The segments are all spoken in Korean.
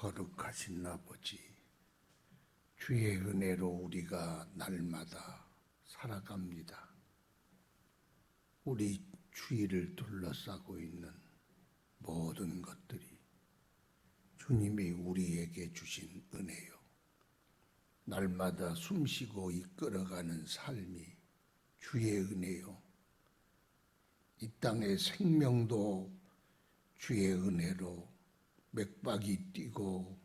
거룩하신 아버지, 주의 은혜로 우리가 날마다 살아갑니다. 우리 주위를 둘러싸고 있는 모든 것들이 주님이 우리에게 주신 은혜요. 날마다 숨쉬고 이끌어가는 삶이 주의 은혜요. 이 땅의 생명도 주의 은혜로 맥박이 뛰고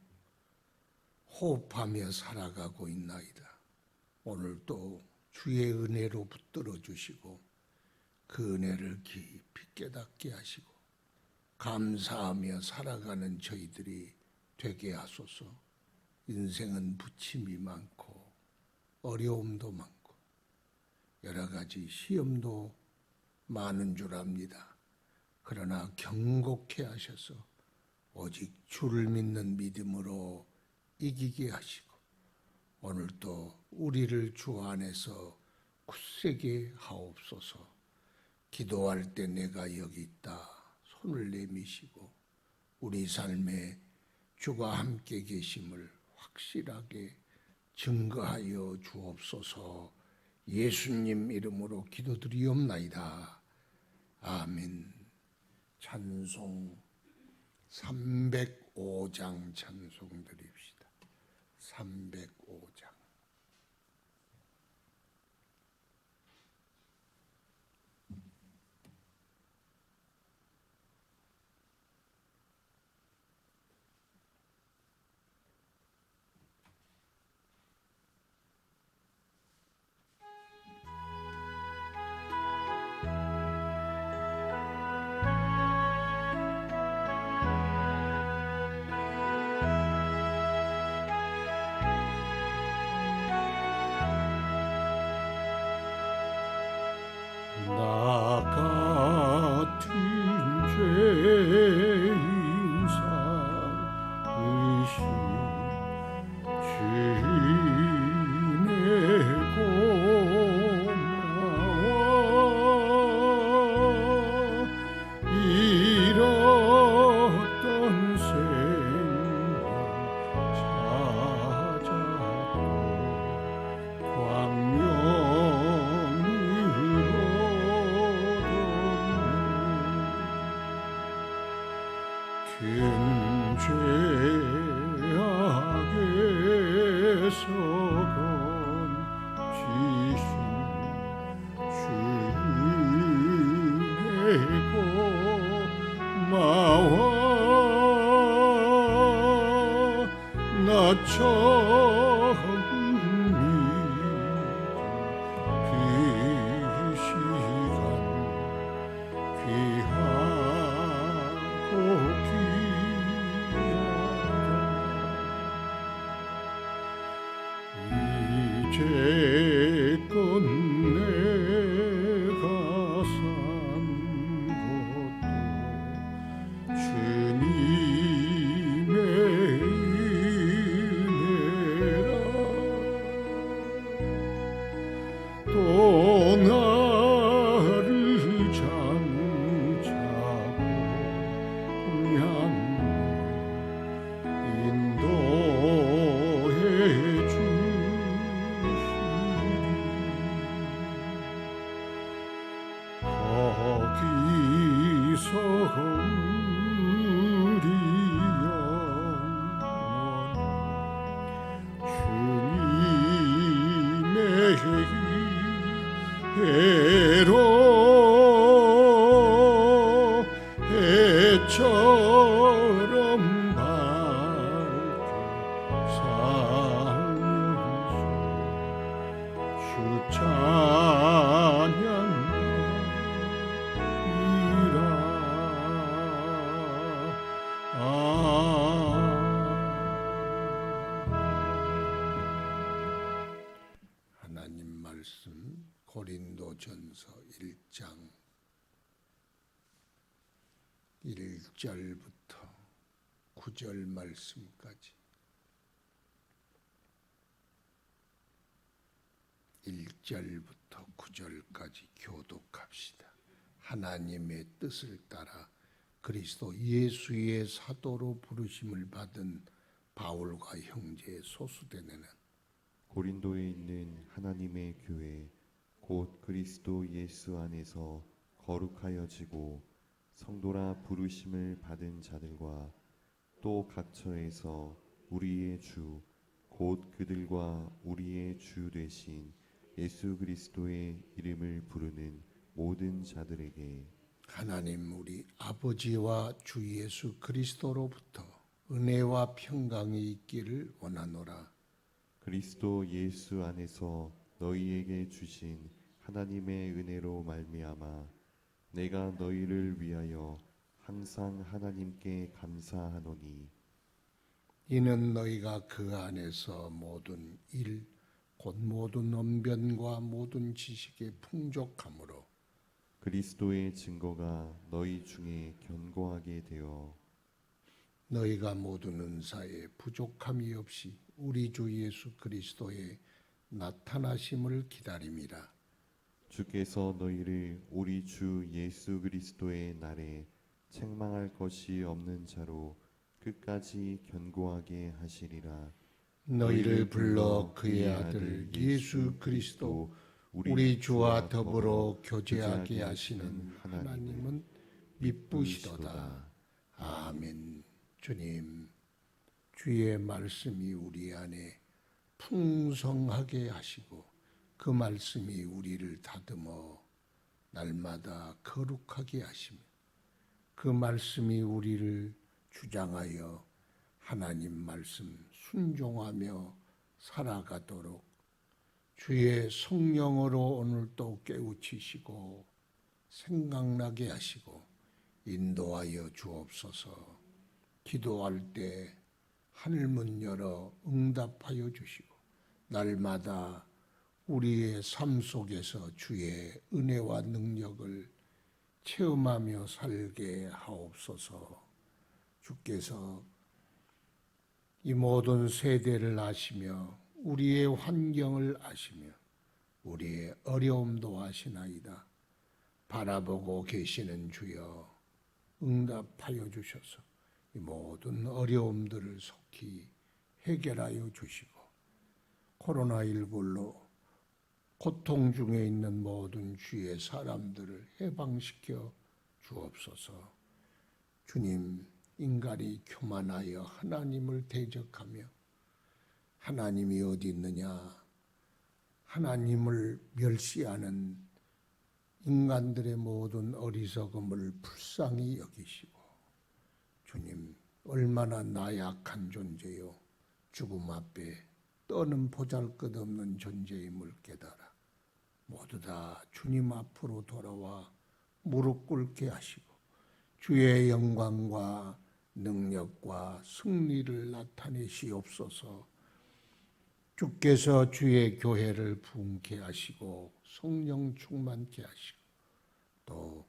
호흡하며 살아가고 있나이다. 오늘도 주의 은혜로 붙들어 주시고 그 은혜를 깊이 깨닫게 하시고 감사하며 살아가는 저희들이 되게 하소서. 인생은 부침이 많고 어려움도 많고 여러 가지 시험도 많은 줄 압니다. 그러나 경고케 하셔서 오직 주를 믿는 믿음으로 이기게 하시고 오늘도 우리를 주 안에서 굳세게 하옵소서. 기도할 때 내가 여기 있다 손을 내미시고 우리 삶에 주가 함께 계심을 확실하게 증거하여 주옵소서. 예수님 이름으로 기도드리옵나이다. 아멘. 찬송 305장 찬송 드립시다. 305장. 나 같은 죄인 살으신 주님의 고마워 잃었던 생명 찾아도 큰 죄악에서 건지신 주의 고마워 나 처음 그 시간 귀하고 귀하다. 이제껏 내가 산 것도 주님의 은혜라. 또 나를 장차고 향해 인도해 주시리. 거기서 우리 영혼 주님의 해로 해처럼 밝게 살면서 주 찬양하리라. 하나님 말씀 고린도전서 1장 1절부터 9절 말씀까지 1절부터 9절까지 교독합시다. 하나님의 뜻을 따라 그리스도 예수의 사도로 부르심을 받은 바울과 형제 소수대네는 고린도에 있는 하나님의 교회 곧 그리스도 예수 안에서 거룩하여지고 성도라 부르심을 받은 자들과 또 각처에서 우리의 주 곧 그들과 우리의 주 되신 예수 그리스도의 이름을 부르는 모든 자들에게 하나님 우리 아버지와 주 예수 그리스도로부터 은혜와 평강이 있기를 원하노라. 그리스도 예수 안에서 너희에게 주신 하나님의 은혜로 말미암아 내가 너희를 위하여 항상 하나님께 감사하노니 이는 너희가 그 안에서 모든 일, 곧 모든 언변과 모든 지식에 풍족함으로 그리스도의 증거가 너희 중에 견고하게 되어 너희가 모든 은사에 부족함이 없이 우리 주 예수 그리스도의 나타나심을 기다림이라. 주께서 너희를 우리 주 예수 그리스도의 날에 책망할 것이 없는 자로 끝까지 견고하게 하시리라. 너희를 불러 그의 아들 예수 그리스도 우리 주와 더불어 교제하게 하시는 하나님은 미쁘시도다. 아멘. 주님, 주의 말씀이 우리 안에 풍성하게 하시고 그 말씀이 우리를 다듬어 날마다 거룩하게 하시며 그 말씀이 우리를 주장하여 하나님 말씀 순종하며 살아가도록 주의 성령으로 오늘도 깨우치시고 생각나게 하시고 인도하여 주옵소서. 기도할 때 하늘문 열어 응답하여 주시고 날마다 우리의 삶 속에서 주의 은혜와 능력을 체험하며 살게 하옵소서. 주께서 이 모든 세대를 아시며 우리의 환경을 아시며 우리의 어려움도 아시나이다. 바라보고 계시는 주여 응답하여 주셔서 이 모든 어려움들을 속히 해결하여 주시고 코로나19로 고통 중에 있는 모든 주의 사람들을 해방시켜 주옵소서. 주님, 인간이 교만하여 하나님을 대적하며 하나님이 어디 있느냐 하나님을 멸시하는 인간들의 모든 어리석음을 불쌍히 여기시고 주님, 얼마나 나약한 존재요 죽음 앞에 떠는 보잘것없는 존재임을 깨달아 모두 다 주님 앞으로 돌아와 무릎 꿇게 하시고 주의 영광과 능력과 승리를 나타내시옵소서. 주께서 주의 교회를 부흥케 하시고 성령 충만케 하시고 또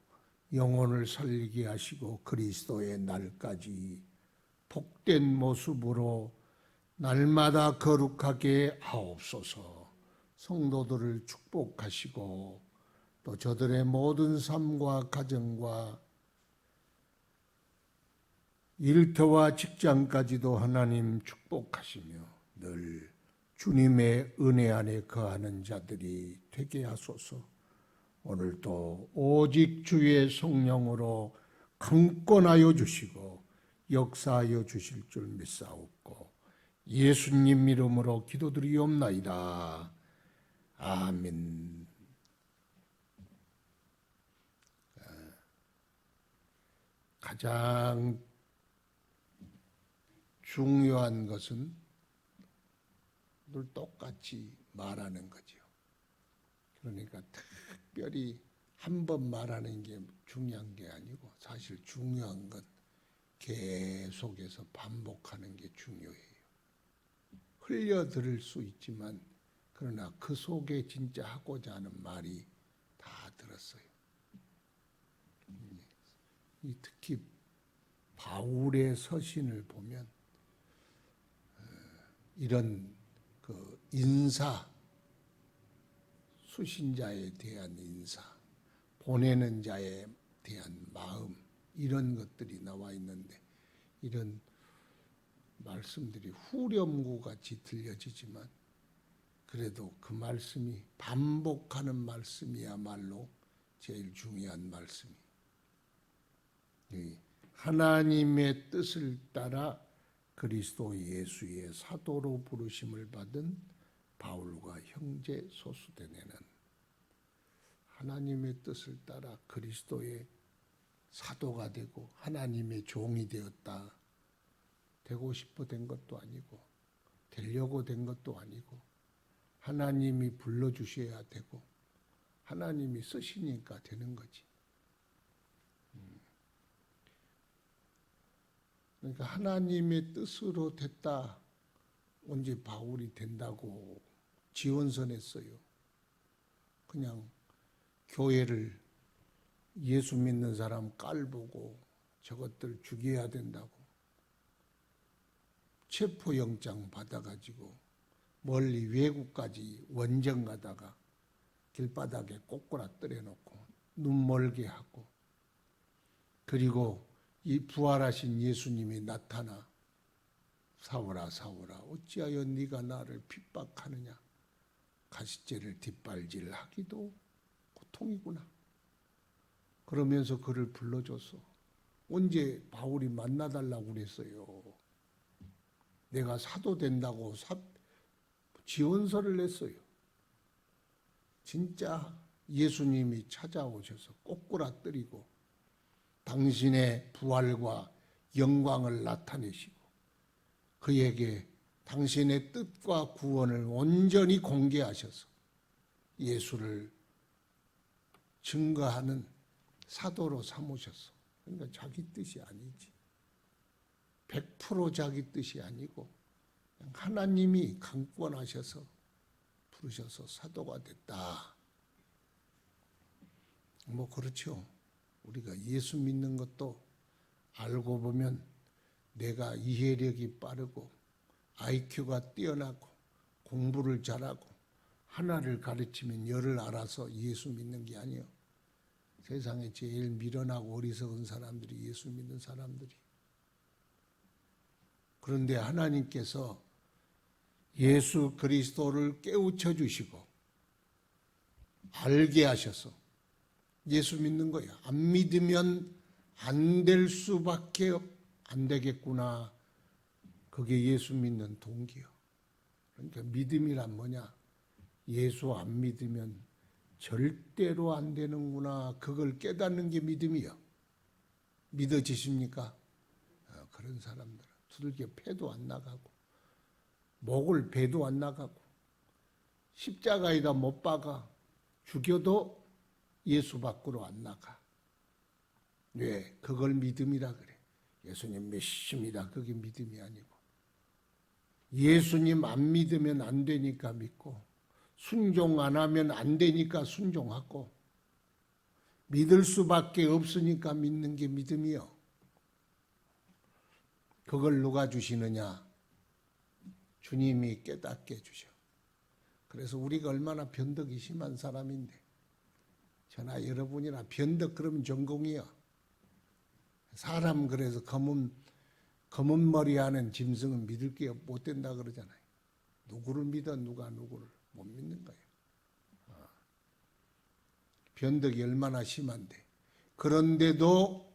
영혼을 살리게 하시고 그리스도의 날까지 복된 모습으로 날마다 거룩하게 하옵소서. 성도들을 축복하시고 또 저들의 모든 삶과 가정과 일터와 직장까지도 하나님 축복하시며 늘 주님의 은혜 안에 거하는 자들이 되게 하소서. 오늘도 오직 주의 성령으로 강권하여 주시고 역사하여 주실 줄 믿사옵고 예수님 이름으로 기도드리옵나이다. 아멘. 가장 중요한 것은 늘 똑같이 말하는 거죠. 그러니까 특별히 한 번 말하는 게 중요한 게 아니고 사실 중요한 건 계속해서 반복하는 게 중요해요. 흘려 들을 수 있지만 그러나 그 속에 진짜 하고자 하는 말이 다 들었어요. 특히 바울의 서신을 보면 이런 그 인사, 수신자에 대한 인사, 보내는 자에 대한 마음 이런 것들이 나와 있는데 이런 말씀들이 후렴구 같이 들려지지만 그래도 그 말씀이 반복하는 말씀이야말로 제일 중요한 말씀이. 하나님의 뜻을 따라 그리스도 예수의 사도로 부르심을 받은 바울과 형제 소수대네는 하나님의 뜻을 따라 그리스도의 사도가 되고 하나님의 종이 되었다. 되고 싶어 된 것도 아니고 되려고 된 것도 아니고 하나님이 불러주셔야 되고 하나님이 쓰시니까 되는 거지. 그러니까 하나님의 뜻으로 됐다. 언제 바울이 된다고 지원서냈어요. 그냥 교회를 예수 믿는 사람 깔보고 저것들 죽여야 된다고 체포영장 받아가지고 멀리 외국까지 원정 가다가 길바닥에 꼬꾸라뜨려 놓고 눈 멀게 하고 그리고 이 부활하신 예수님이 나타나 사울아 사울아 어찌하여 네가 나를 핍박하느냐 가시죄를 뒷발질하기도 고통이구나. 그러면서 그를 불러줘서 언제 바울이 만나달라고 그랬어요. 내가 사도 된다고 지원서를 냈어요. 진짜 예수님이 찾아오셔서 꼬꾸라뜨리고 당신의 부활과 영광을 나타내시고 그에게 당신의 뜻과 구원을 온전히 공개하셔서 예수를 증거하는 사도로 삼으셨어. 그러니까 자기 뜻이 아니지. 100% 자기 뜻이 아니고 그냥 하나님이 강권하셔서 부르셔서 사도가 됐다. 뭐 그렇죠. 우리가 예수 믿는 것도 알고 보면 내가 이해력이 빠르고 IQ가 뛰어나고 공부를 잘하고 하나를 가르치면 열을 알아서 예수 믿는 게 아니에요. 세상에 제일 미련하고 어리석은 사람들이 예수 믿는 사람들이. 그런데 하나님께서 예수 그리스도를 깨우쳐 주시고 알게 하셔서 예수 믿는 거야. 안 믿으면 안 될 수밖에 안 되겠구나. 그게 예수 믿는 동기요. 그러니까 믿음이란 뭐냐? 예수 안 믿으면 절대로 안 되는구나. 그걸 깨닫는 게 믿음이요. 믿어지십니까? 그런 사람들은 두들겨 패도 안 나가고 목을 베도 안 나가고 십자가에다 못 박아 죽여도 예수 밖으로 안 나가. 왜? 그걸 믿음이라 그래. 예수님 몇십니다. 그게 믿음이 아니고. 예수님 안 믿으면 안 되니까 믿고 순종 안 하면 안 되니까 순종하고 믿을 수밖에 없으니까 믿는 게 믿음이요. 그걸 누가 주시느냐? 주님이 깨닫게 해주셔. 그래서 우리가 얼마나 변덕이 심한 사람인데 저나 여러분이나 변덕 그러면 전공이요. 사람 그래서 검은 머리 하는 짐승은 믿을 게 못 된다 그러잖아요. 누구를 믿어 누가 누구를 못 믿는 거예요. 변덕이 얼마나 심한데 그런데도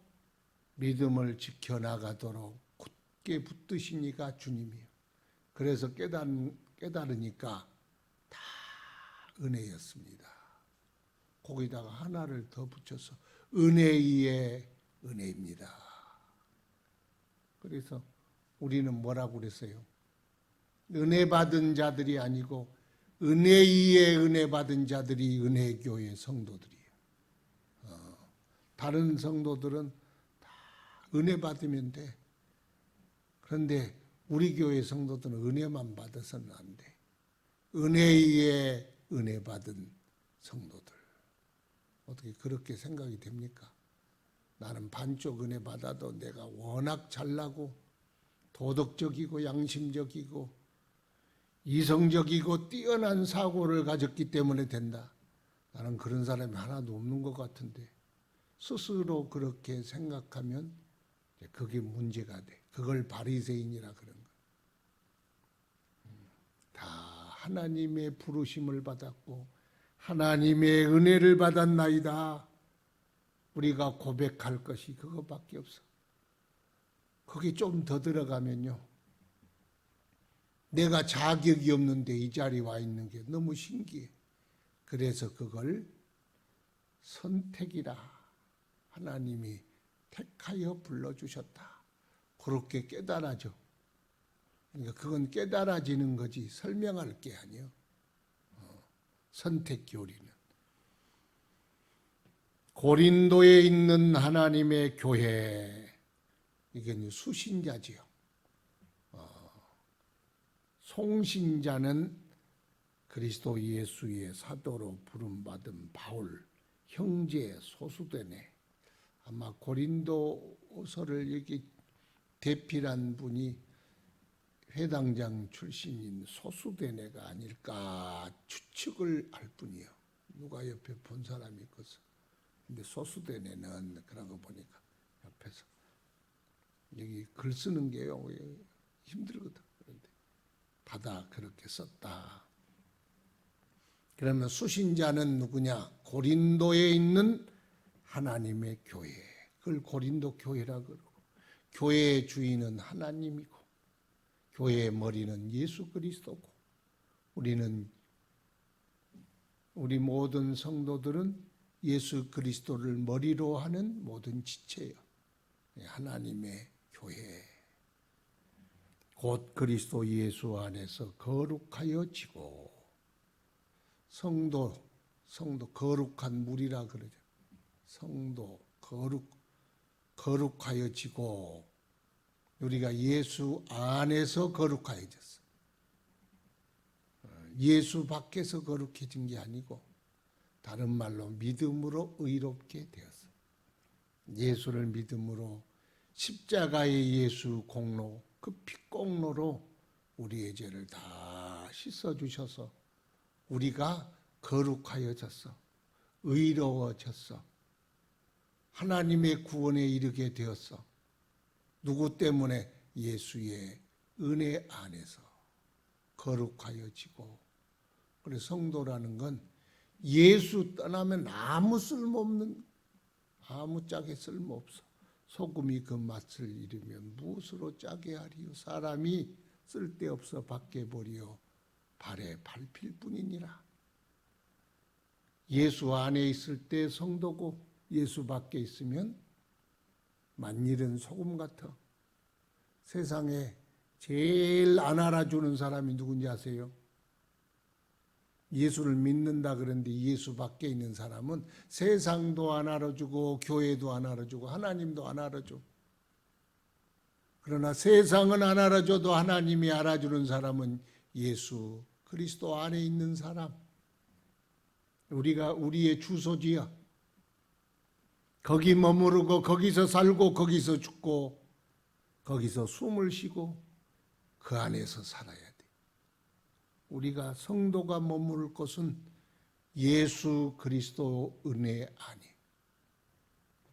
믿음을 지켜나가도록 굳게 붙드시니까 주님이요. 그래서 깨달으니까 다 은혜였습니다. 거기다가 하나를 더 붙여서 은혜 위에 은혜입니다. 그래서 우리는 뭐라고 그랬어요? 은혜 받은 자들이 아니고 은혜 위에 은혜 받은 자들이 은혜교회 성도들이에요. 다른 성도들은 다 은혜 받으면 돼. 그런데 우리 교회 성도들은 은혜만 받아서는 안 돼. 은혜 위에 은혜 받은 성도들. 어떻게 그렇게 생각이 됩니까? 나는 반쪽 은혜 받아도 내가 워낙 잘나고 도덕적이고 양심적이고 이성적이고 뛰어난 사고를 가졌기 때문에 된다. 나는 그런 사람이 하나도 없는 것 같은데 스스로 그렇게 생각하면 그게 문제가 돼. 그걸 바리새인이라 그런 거야. 하나님의 부르심을 받았고 하나님의 은혜를 받았나이다. 우리가 고백할 것이 그것밖에 없어. 거기 좀 더 들어가면요, 내가 자격이 없는데 이 자리에 와 있는 게 너무 신기해. 그래서 그걸 선택이라 하나님이 택하여 불러주셨다. 그렇게 깨달아져. 그러니까 그건 깨달아지는 거지 설명할 게 아니에요. 선택 교리는. 고린도에 있는 하나님의 교회, 이게 수신자지요. 송신자는 그리스도 예수의 사도로 부름받은 바울, 형제 소수되네. 아마 고린도서를 여기 대필한 분이 회당장 출신인 소수되네가 아닐까 추측을 할 뿐이요. 누가 옆에 본 사람이 있겠어. 근데 소수되네는 그런 거 보니까 옆에서 여기 글 쓰는 게요 힘들거든. 그런데 받아 그렇게 썼다. 그러면 수신자는 누구냐? 고린도에 있는 하나님의 교회. 그걸 고린도 교회라 그러고, 교회의 주인은 하나님이고 교회의 머리는 예수 그리스도고, 우리 모든 성도들은 예수 그리스도를 머리로 하는 모든 지체예요. 하나님의 교회. 곧 그리스도 예수 안에서 거룩하여지고, 성도 거룩한 물이라 그러죠. 성도 거룩하여지고, 우리가 예수 안에서 거룩하여졌어. 예수 밖에서 거룩해진 게 아니고 다른 말로 믿음으로 의롭게 되었어. 예수를 믿음으로 십자가의 예수 공로, 그 피공로로 우리의 죄를 다 씻어주셔서 우리가 거룩하여졌어. 의로워졌어. 하나님의 구원에 이르게 되었어. 누구 때문에? 예수의 은혜 안에서 거룩하여지고. 그래서 성도라는 건 예수 떠나면 아무 쓸모없는, 아무짝에 쓸모없어. 소금이 그 맛을 잃으면 무엇으로 짜게 하리요? 사람이 쓸데없어 밖에 버리어 발에 밟힐 뿐이니라. 예수 안에 있을 때 성도고 예수 밖에 있으면 만일은 소금 같아. 세상에 제일 안 알아주는 사람이 누군지 아세요? 예수를 믿는다 그런데 예수 밖에 있는 사람은 세상도 안 알아주고 교회도 안 알아주고 하나님도 안 알아줘. 그러나 세상은 안 알아줘도 하나님이 알아주는 사람은 예수 그리스도 안에 있는 사람. 우리의 주소지야. 거기 머무르고 거기서 살고 거기서 죽고 거기서 숨을 쉬고 그 안에서 살아야 돼. 우리가 성도가 머무를 곳은 예수 그리스도 은혜 안에.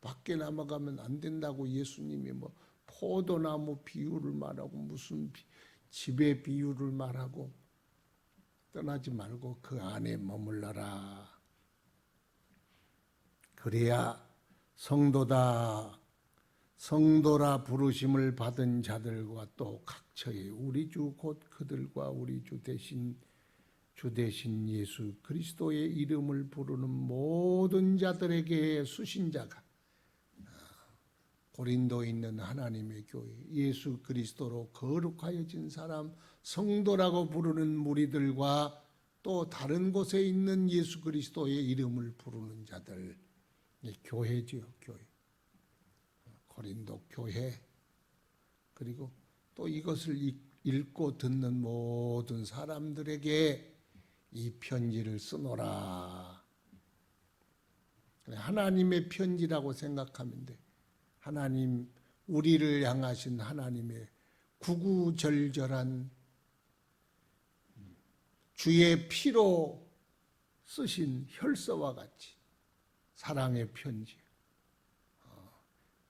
밖에 남아가면 안 된다고 예수님이 뭐 포도나무 비유를 말하고 무슨 집의 비유를 말하고, 떠나지 말고 그 안에 머물러라. 그래야 성도라 부르심을 받은 자들과 또 각처에 우리 주 곧 그들과 우리 주 대신 예수 그리스도의 이름을 부르는 모든 자들에게 수신자가, 고린도에 있는 하나님의 교회, 예수 그리스도로 거룩하여진 사람, 성도라고 부르는 무리들과 또 다른 곳에 있는 예수 그리스도의 이름을 부르는 자들, 교회지요, 교회. 고린도 교회. 그리고 또 이것을 읽고 듣는 모든 사람들에게 이 편지를 쓰노라. 하나님의 편지라고 생각하면 돼. 하나님, 우리를 향하신 하나님의 구구절절한 주의 피로 쓰신 혈서와 같이 사랑의 편지.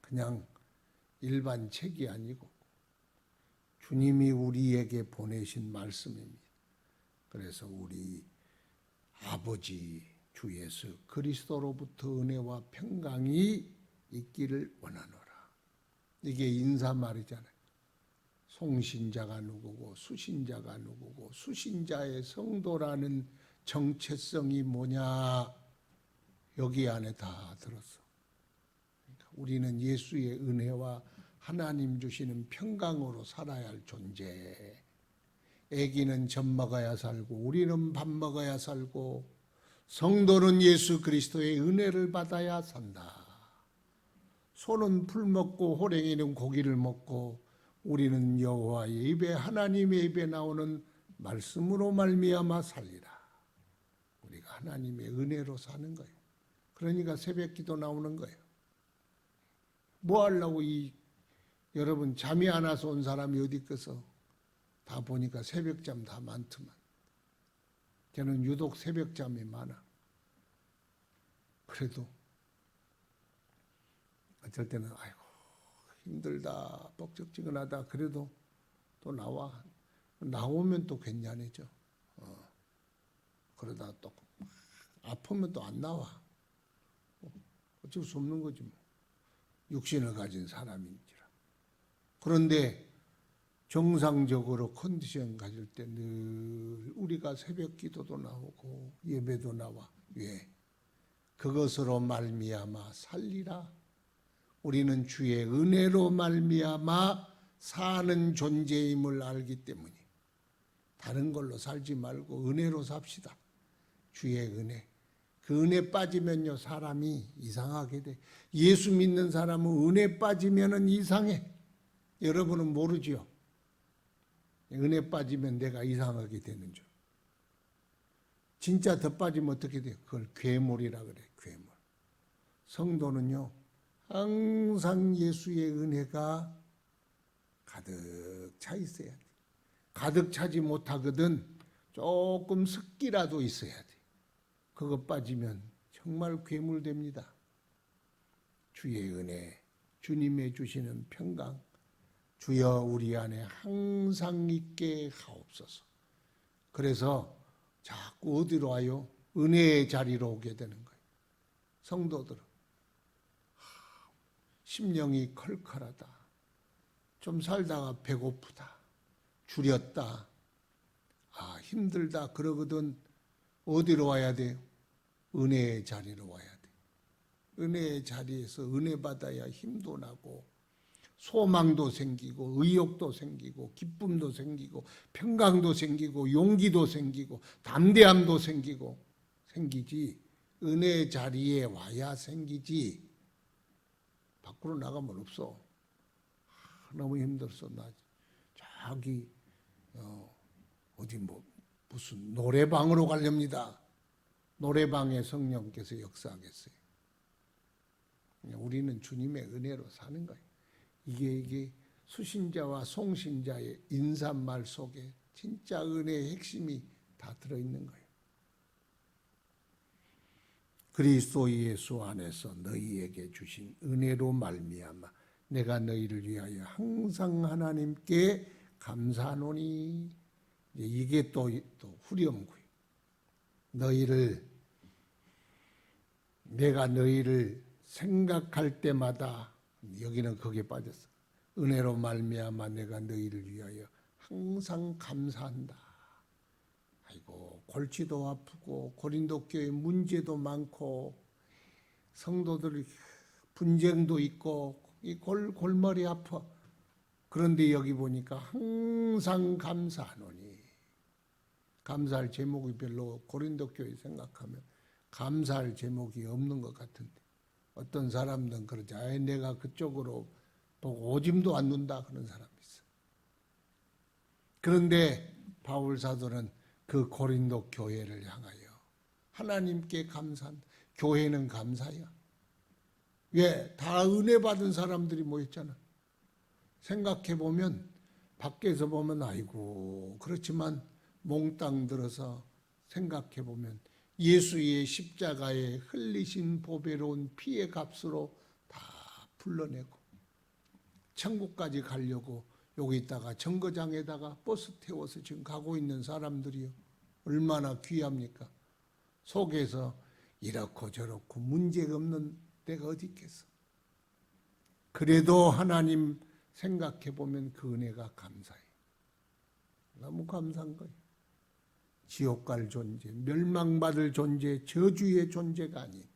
그냥 일반 책이 아니고 주님이 우리에게 보내신 말씀입니다. 그래서 우리 아버지 주 예수 그리스도로부터 은혜와 평강이 있기를 원하노라. 이게 인사말이잖아요. 송신자가 누구고 수신자가 누구고 수신자의 성도라는 정체성이 뭐냐 여기 안에 다 들었어. 그러니까 우리는 예수의 은혜와 하나님 주시는 평강으로 살아야 할 존재. 애기는 젖 먹어야 살고 우리는 밥 먹어야 살고 성도는 예수 그리스도의 은혜를 받아야 산다. 소는 풀 먹고 호랭이는 고기를 먹고 우리는 여호와의 입에 하나님의 입에 나오는 말씀으로 말미암아 살리라. 우리가 하나님의 은혜로 사는 거예요. 그러니까 새벽기도 나오는 거예요. 뭐 하려고 여러분 잠이 안 와서 온 사람이 어디 있겠어? 다 보니까 새벽잠 다 많더만. 저는 유독 새벽잠이 많아. 그래도 어쩔 때는 아이고 힘들다 뻑적지근하다 그래도 또 나오면 또 괜찮아져. 그러다 또 아프면 또 안 나와. 어쩔 수 없는 거지 뭐. 육신을 가진 사람인지라. 그런데 정상적으로 컨디션 가질 때 늘 우리가 새벽 기도도 나오고 예배도 나와. 왜? 그것으로 말미암아 살리라. 우리는 주의 은혜로 말미암아 사는 존재임을 알기 때문에 다른 걸로 살지 말고 은혜로 삽시다. 주의 은혜. 그 은혜 빠지면요 사람이 이상하게 돼. 예수 믿는 사람은 은혜 빠지면은 이상해. 여러분은 모르지요. 은혜 빠지면 내가 이상하게 되는 줄. 진짜 더 빠지면 어떻게 돼요? 그걸 괴물이라 그래. 괴물. 성도는요 항상 예수의 은혜가 가득 차 있어야 돼. 가득 차지 못하거든 조금 습기라도 있어야 돼. 그거 빠지면 정말 괴물됩니다. 주의 은혜, 주님의 주시는 평강, 주여 우리 안에 항상 있게 하옵소서. 그래서 자꾸 어디로 와요? 은혜의 자리로 오게 되는 거예요. 성도들은 심령이 컬컬하다. 좀 살다가 배고프다. 줄였다. 힘들다. 그러거든 어디로 와야 돼요? 은혜의 자리로 와야 돼. 은혜의 자리에서 은혜 받아야 힘도 나고 소망도 생기고 의욕도 생기고 기쁨도 생기고 평강도 생기고 용기도 생기고 담대함도 생기지. 은혜의 자리에 와야 생기지. 밖으로 나가면 없어. 너무 힘들었어. 나 저기 어디 무슨 노래방으로 가렵니다. 노래방에 성령께서 역사하겠어요. 우리는 주님의 은혜로 사는 거예요. 이게 수신자와 송신자의 인사말 속에 진짜 은혜의 핵심이 다 들어있는 거예요. 그리스도 예수 안에서 너희에게 주신 은혜로 말미암아 내가 너희를 위하여 항상 하나님께 감사하노니. 이게 또 후렴구예요. 내가 너희를 생각할 때마다 여기는 거기에 빠졌어. 은혜로 말미암아 내가 너희를 위하여 항상 감사한다. 아이고 골치도 아프고 고린도 교회 문제도 많고 성도들 분쟁도 있고 이 골머리 아파. 그런데 여기 보니까 항상 감사하노니. 감사할 제목이 별로 고린도 교회 생각하면 감사할 제목이 없는 것 같은데 어떤 사람들은 그러지. 내가 그쪽으로 보고 오줌도 안 눈다 그런 사람이 있어. 그런데 바울 사도는 그 고린도 교회를 향하여 하나님께 감사한다. 교회는 감사야. 왜? 다 은혜 받은 사람들이 모였잖아. 생각해보면 밖에서 보면 아이고 그렇지만 몽땅 들어서 생각해보면 예수의 십자가에 흘리신 보배로운 피의 값으로 다 불러내고 천국까지 가려고 여기 있다가 정거장에다가 버스 태워서 지금 가고 있는 사람들이요. 얼마나 귀합니까? 속에서 이렇고 저렇고 문제가 없는 데가 어디 있겠어? 그래도 하나님 생각해 보면 그 은혜가 감사해. 너무 감사한 거예요. 지옥 갈 존재, 멸망받을 존재, 저주의 존재가 아닌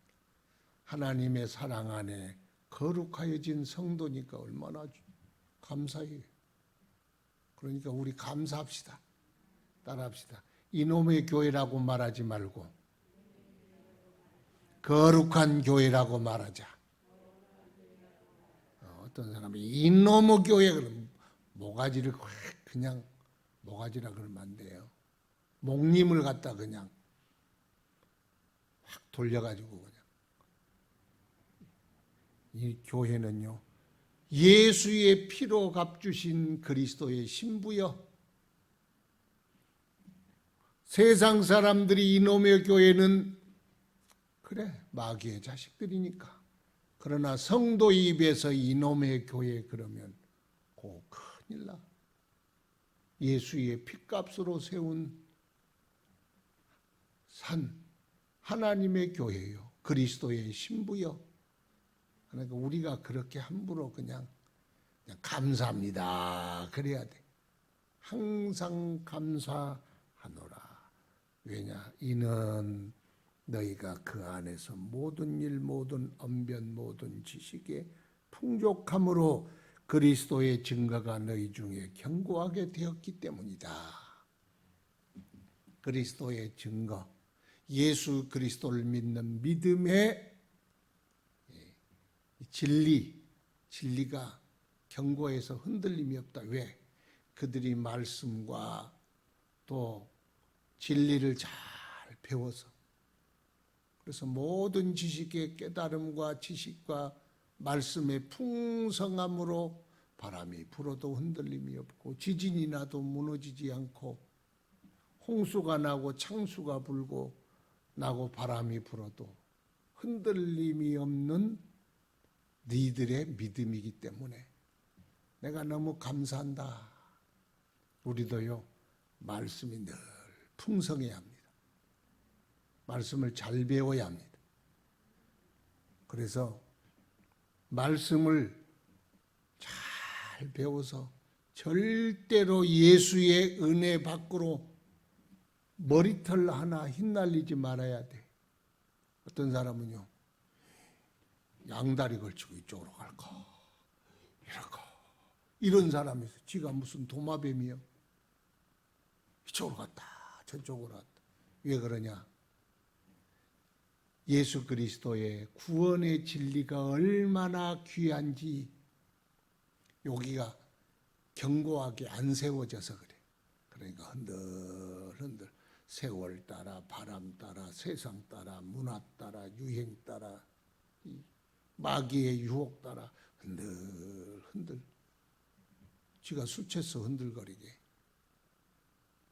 하나님의 사랑 안에 거룩하여진 성도니까 얼마나 감사해요. 그러니까 우리 감사합시다. 따라합시다. 이놈의 교회라고 말하지 말고 거룩한 교회라고 말하자. 어떤 사람이 이놈의 교회 그러면 모가지를 그냥 모가지라 그러면 안 돼요. 목림을 갖다 그냥 확 돌려가지고 그냥. 이 교회는요, 예수의 피로 값주신 그리스도의 신부여. 세상 사람들이 이놈의 교회는 그래 마귀의 자식들이니까. 그러나 성도 입에서 이놈의 교회 그러면 고 큰일 나. 예수의 핏값으로 세운 산 하나님의 교회요, 그리스도의 신부요. 그러니까 우리가 그렇게 함부로 그냥 감사합니다 그래야 돼. 항상 감사하노라. 왜냐? 이는 너희가 그 안에서 모든 일, 모든 언변, 모든 지식에 풍족함으로 그리스도의 증거가 너희 중에 견고하게 되었기 때문이다. 그리스도의 증거, 예수 그리스도를 믿는 믿음의 진리가 견고해서 흔들림이 없다. 왜? 그들이 말씀과 또 진리를 잘 배워서. 그래서 모든 지식의 깨달음과 지식과 말씀의 풍성함으로 바람이 불어도 흔들림이 없고 지진이 나도 무너지지 않고 홍수가 나고 창수가 불고 나고 바람이 불어도 흔들림이 없는 너희들의 믿음이기 때문에 내가 너무 감사한다. 우리도요, 말씀이 늘 풍성해야 합니다. 말씀을 잘 배워야 합니다. 그래서 말씀을 잘 배워서 절대로 예수의 은혜 밖으로 머리털 하나 휘날리지 말아야 돼. 어떤 사람은요, 양다리 걸치고 이쪽으로 갈까 이럴까 이런 사람이 있어. 지가 무슨 도마뱀이요. 이쪽으로 갔다 저쪽으로 갔다. 왜 그러냐? 예수 그리스도의 구원의 진리가 얼마나 귀한지 여기가 견고하게 안 세워져서 그래. 그러니까 흔들흔들 세월 따라 바람 따라 세상 따라 문화 따라 유행 따라 마귀의 유혹 따라 흔들흔들 지가 술 취해서 흔들거리게.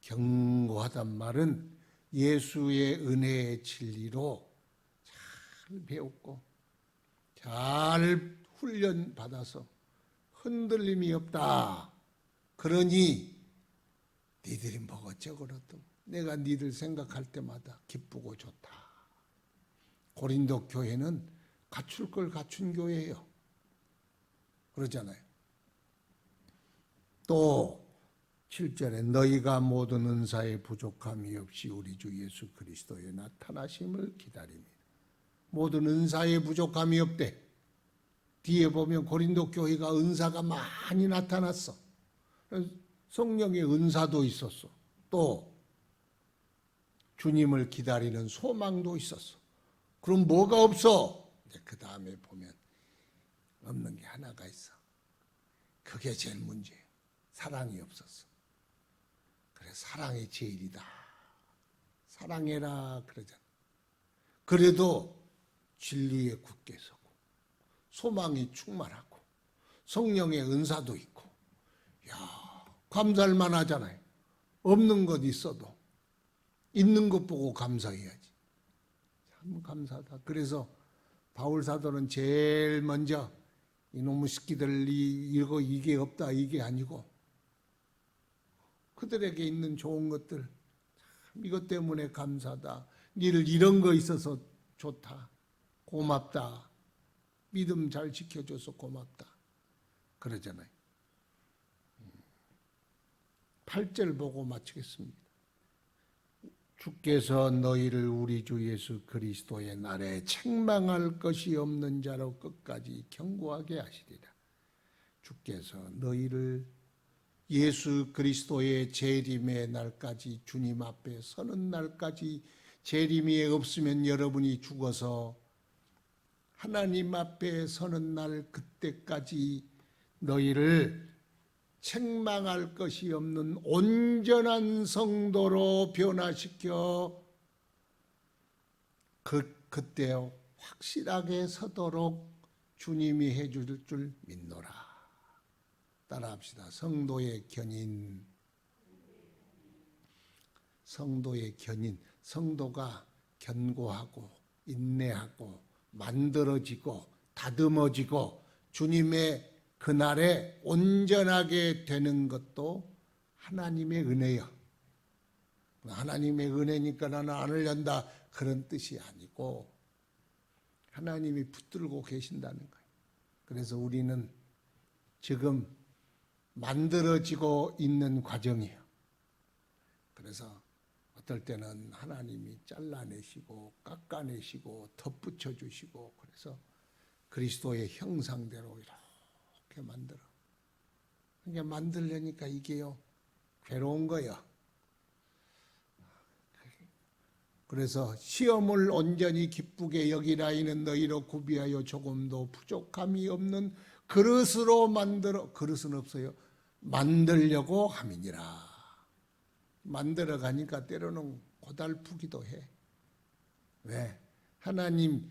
견고하단 말은 예수의 은혜의 진리로 잘 배웠고 잘 훈련받아서 흔들림이 없다. 그러니 니들이 뭐어쩌고라도 내가 니들 생각할 때마다 기쁘고 좋다. 고린도 교회는 갖출 걸 갖춘 교회예요. 그러잖아요. 또 7절에 너희가 모든 은사에 부족함이 없이 우리 주 예수 그리스도의 나타나심을 기다립니다. 모든 은사에 부족함이 없대. 뒤에 보면 고린도 교회가 은사가 많이 나타났어. 성령의 은사도 있었어. 또 주님을 기다리는 소망도 있었어. 그럼 뭐가 없어? 그 다음에 보면 없는 게 하나가 있어. 그게 제일 문제예요. 사랑이 없었어. 그래, 사랑이 제일이다. 사랑해라 그러잖아. 그래도 진리에 굳게 서고 소망이 충만하고 성령의 은사도 있고, 야, 감사할 만하잖아요. 없는 것 있어도 있는 것 보고 감사해야지. 참 감사하다. 그래서 바울 사도는 제일 먼저 이놈의 새끼들이 이게 없다 이게 아니고 그들에게 있는 좋은 것들 이것 때문에 감사다. 니를 이런 거 있어서 좋다. 고맙다. 믿음 잘 지켜줘서 고맙다. 그러잖아요. 8절 보고 마치겠습니다. 주께서 너희를 우리 주 예수 그리스도의 날에 책망할 것이 없는 자로 끝까지 견고하게 하시리라. 주께서 너희를 예수 그리스도의 재림의 날까지, 주님 앞에 서는 날까지, 재림이 없으면 여러분이 죽어서 하나님 앞에 서는 날 그때까지 너희를 책망할 것이 없는 온전한 성도로 변화시켜 그때 확실하게 서도록 주님이 해줄 줄 믿노라. 따라합시다. 성도의 견인. 성도의 견인. 성도가 견고하고 인내하고 만들어지고 다듬어지고 주님의 그날에 온전하게 되는 것도 하나님의 은혜요. 하나님의 은혜니까 나는 안 흘린다 그런 뜻이 아니고 하나님이 붙들고 계신다는 거예요. 그래서 우리는 지금 만들어지고 있는 과정이에요. 그래서 어떨 때는 하나님이 잘라내시고 깎아내시고 덧붙여 주시고 그래서 그리스도의 형상대로 이렇게 만들어. 그러니까 만들려니까 이게요 괴로운 거예요. 그래서 시험을 온전히 기쁘게 여기라 이는 너희로 구비하여 조금도 부족함이 없는 그릇으로 만들어. 그릇은 없어요. 만들려고 함이니라. 만들어 가니까 때로는 고달프기도 해. 왜? 하나님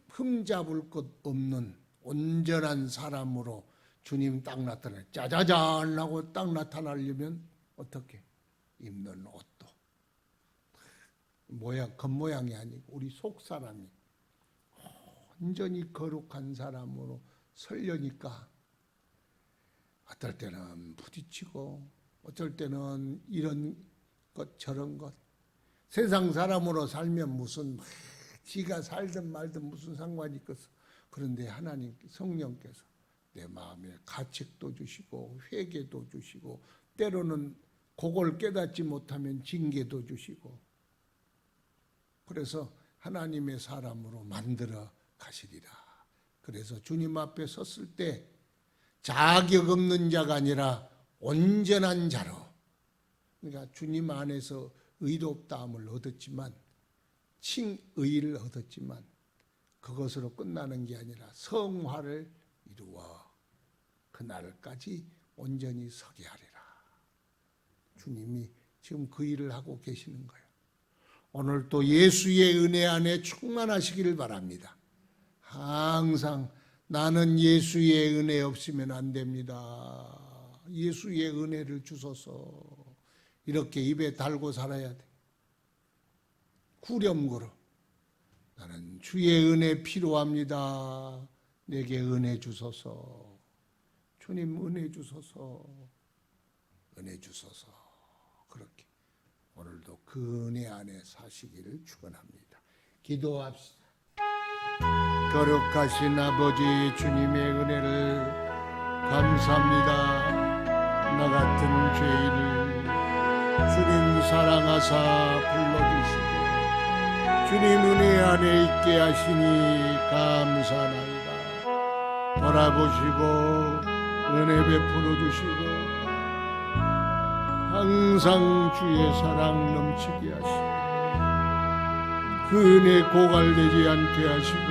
흠잡을 것 없는 온전한 사람으로 주님 딱 나타나. 짜자잔 하고 딱 나타나려면 어떻게? 입는 옷도 모양, 겉모양이 아니고 우리 속 사람이 온전히 거룩한 사람으로 설려니까 어떨 때는 부딪히고 어쩔 때는 이런 것 저런 것. 세상 사람으로 살면 무슨 지가 살든 말든 무슨 상관이 있겠어. 그런데 하나님 성령께서 내 마음에 가책도 주시고 회개도 주시고 때로는 그걸 깨닫지 못하면 징계도 주시고 그래서 하나님의 사람으로 만들어 가시리라. 그래서 주님 앞에 섰을 때 자격 없는 자가 아니라 온전한 자로, 그러니까 주님 안에서 의롭다함을 얻었지만 칭의를 얻었지만 그것으로 끝나는 게 아니라 성화를 이루어 그날까지 온전히 서게 하리라. 주님이 지금 그 일을 하고 계시는 거예요. 오늘 또 예수의 은혜 안에 충만하시기를 바랍니다. 항상 나는 예수의 은혜 없으면 안 됩니다. 예수의 은혜를 주소서. 이렇게 입에 달고 살아야 돼. 후렴구로 나는 주의 은혜 필요합니다. 내게 은혜 주소서. 주님 은혜 주소서. 은혜 주소서. 그렇게 오늘도 그 은혜 안에 사시기를 축원합니다. 기도합시다. 거룩하신 아버지 주님의 은혜를 감사합니다. 나 같은 죄인을 주님 사랑하사 불러주시고 주님 은혜 안에 있게 하시니 감사나이다. 돌아보시고 은혜 베풀어 주시고 항상 주의 사랑 넘치게 하시고 그 은혜 고갈되지 않게 하시고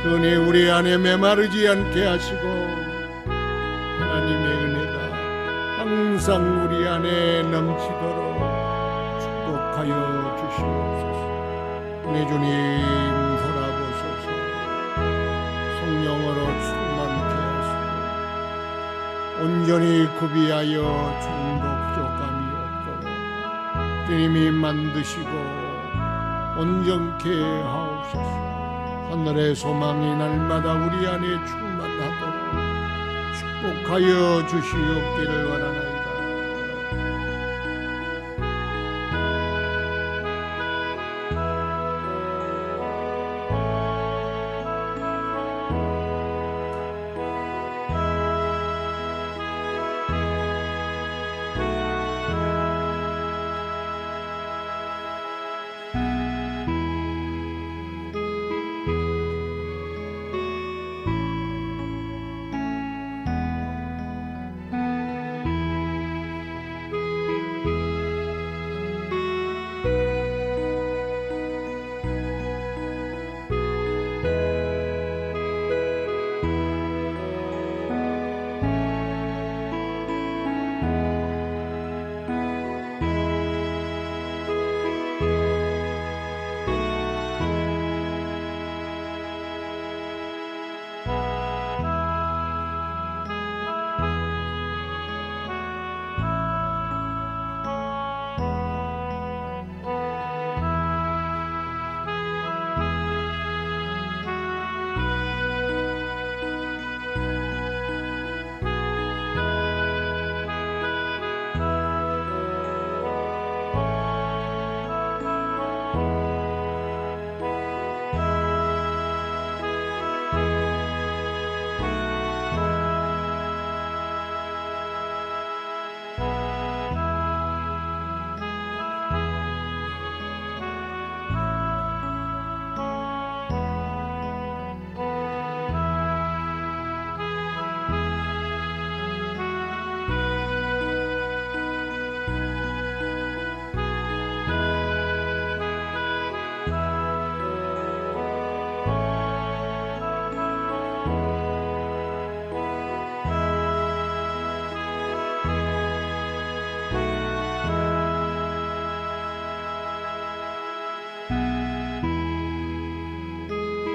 그 은혜 우리 안에 메마르지 않게 하시고 하나님의 은혜가 항상 우리 안에 넘치도록 축복하여 주시옵소서. 내 주님 돌아보소서. 성령으로 충만케 하시고 온전히 구비하여 조금도 부족함이 없도록 주님이 만드시고 온전케 하옵소서. 하늘의 소망이 날마다 우리 안에 충만하도록 축복하여 주시옵기를 원합니다.